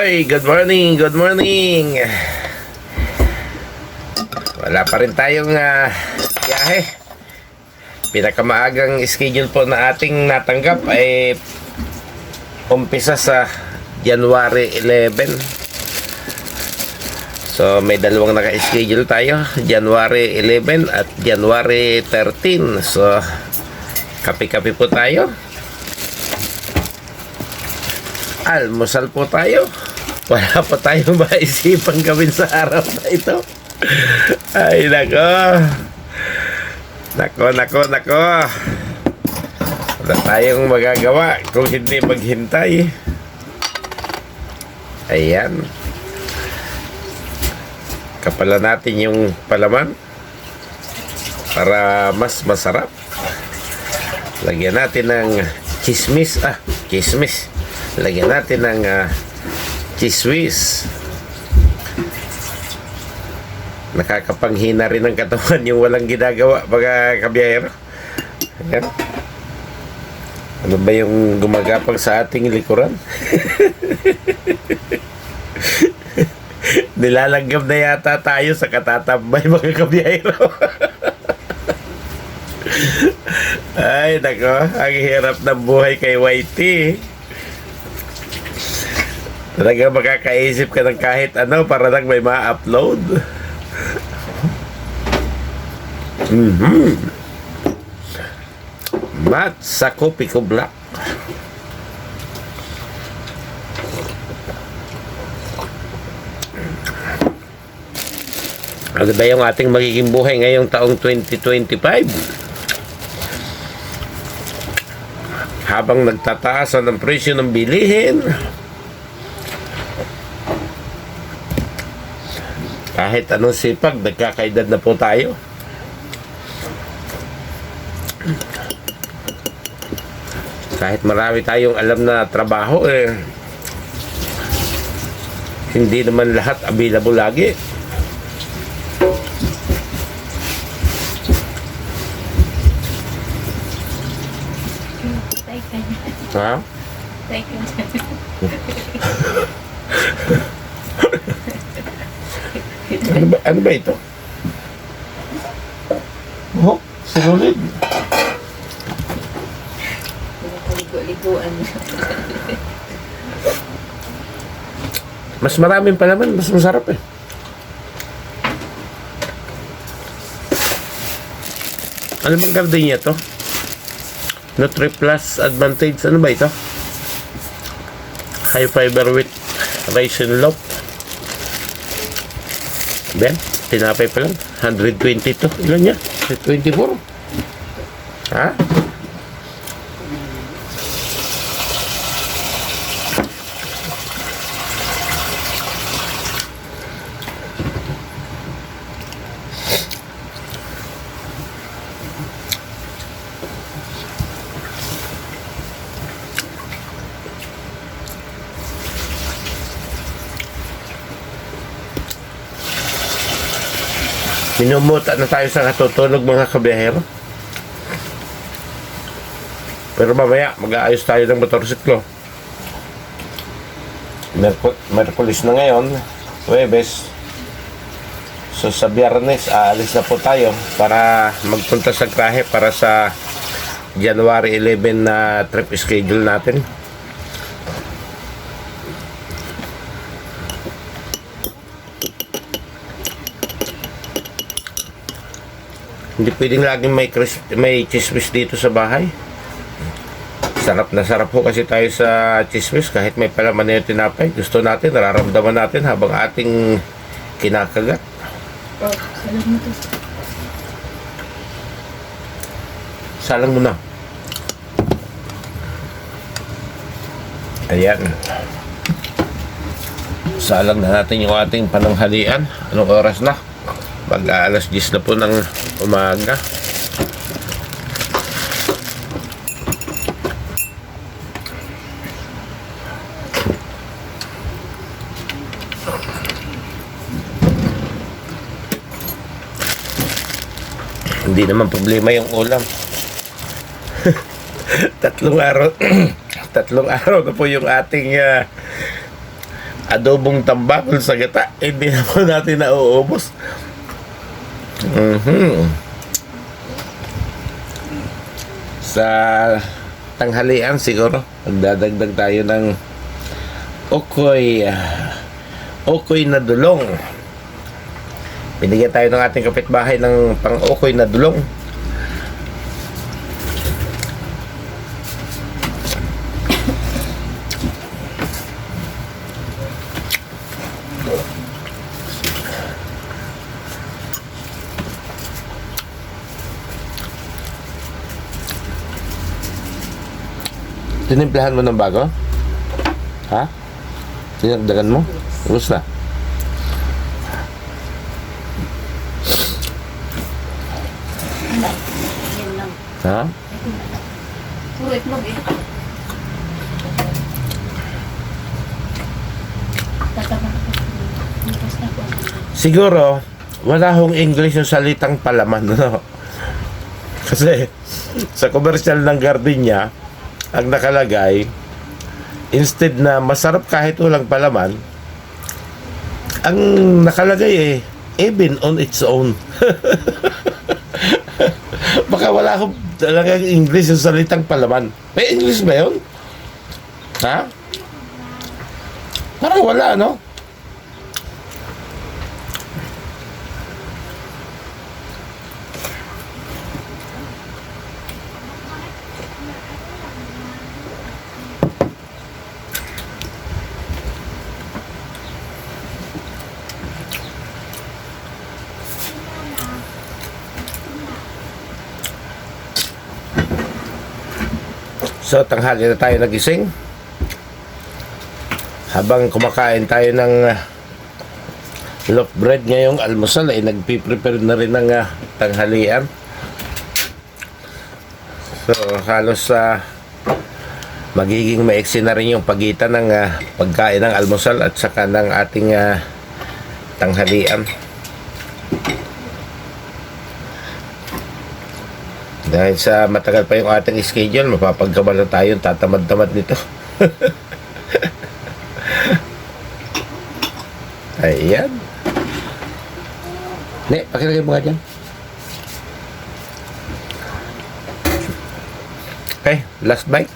Ay, good morning, good morning. Wala pa rin tayong biyahe. Pinakamaagang schedule po na ating natanggap ay umpisa sa January 11. So may dalawang naka-schedule tayo, January 11 at January 13. So kape-kape po tayo. Almusal po tayo. Wala pa tayong maisipang gawin sa araw na ito. Ay, nako. Nako. Wala tayong magagawa kung hindi maghintay. Ayan. Kapalan natin yung palaman para mas masarap. Lagyan natin ng chismis. Chismis. Lagyan natin ng cheese whiz. Nakakapanghina rin ng katawan yung walang ginagawa mga kabiyahero. Ayan. Ano ba yung gumagapang sa ating likuran? Nilalanggam na yata tayo sa katatambay mga kabiyahero. Ay nako, ang hirap ng buhay kay Whitey. Talaga makakaisip ka ng kahit ano para lang may ma-upload. Mat sa kopi ko black. Ano ba yung ating magiging buhay ngayong taong 2025? Habang nagtataas ang presyo ng bilihin, kahit anong sipag, nagkakaedad na po tayo. Kahit marami tayong alam na trabaho, hindi naman lahat available lagi. Ha? Ano ba ito? Oh, sinulid. Ligo-liguan. Mas maraming palaman, mas masarap eh. Ano bang gardenia to? Nutri Plus Advantage. Ano ba ito? High fiber with raisin loaf. Ben, tinapay pa lang. 122. Ilan niya? 24. Ha? Minumuta na tayo sa katutulog mga kabiyahero. Pero mamaya mag-aayos tayo ng motorsiklo. Merkulis na ngayon, Huwebes. So sa Biyernes aalis na po tayo para magpunta sa Grahe para sa January 11 na trip schedule natin. Hindi pwedeng laging may chismis dito sa bahay. Sarap na sarap po kasi tayo sa chismis kahit may palaman na yung tinapay. Gusto natin, nararamdaman natin habang ating kinakagat. Oh, salang mo to. Salang mo na. Ayan. Salang na natin yung ating pananghalian. Anong oras na? Mag-aalas 10 na po ng umaga. Hindi naman problema yung ulam. tatlong araw na po yung ating adobong tambakol sa gata. Hindi na po natin nauubos. Sa tanghalian siguro, magdadagdag tayo ng okoy na dulong. Binigyan tayo ng ating kapitbahay ng pang-okoy na dulong. Tinimplahan mo ng bago? Ha? Tinagdagan mo? Ubus na. Yan lang. Ha? Puro itlog eh. Tatama ko. Tapos na po. Siguro, wala hong English yung salitang palaman, no? Kasi, sa commercial ng Gardenia, ang nakalagay, instead na masarap kahit walang palaman, ang nakalagay even on its own. Baka wala akong talagang English yung salitang palaman. May English ba yun? Ha? Parang wala, no? So, tanghali na tayo nagising. Habang kumakain tayo ng loaf bread ngayong almusal, ay nagpiprepare na rin ng tanghalian. So, halos magiging maiksi na rin yung pagitan ng pagkain ng almusal at saka ng ating tanghalian. Dahil sa matagal pa yung ating schedule, mapapagkabala tayo, tatamad-tamad nito. Ayan. Ne, pakilagay mo nga dyan. Okay, last bite.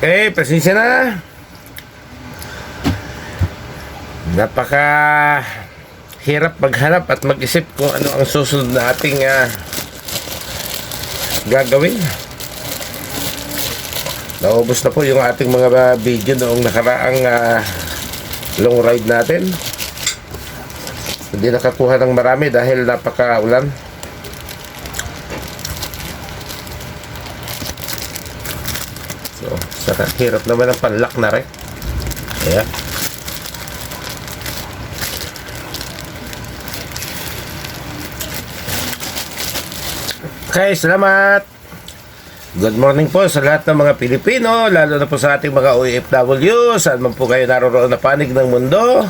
Okay, pasensya na. Napaka hirap maghanap at mag-isip kung ano ang susunod na ating gagawin. Naubos na po yung ating mga video noong nakaraang long ride natin. Hindi nakakuha ng marami dahil napaka-ulan. So, saka hirap naman ang panlak na rin. Ayan. Okay, salamat. Good morning po sa lahat ng mga Pilipino, lalo na po sa ating mga OFW, saan man po kayo naroroon na panig ng mundo.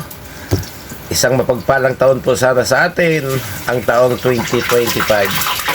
Isang mapagpalang taon po sana sa atin, ang taong 2025.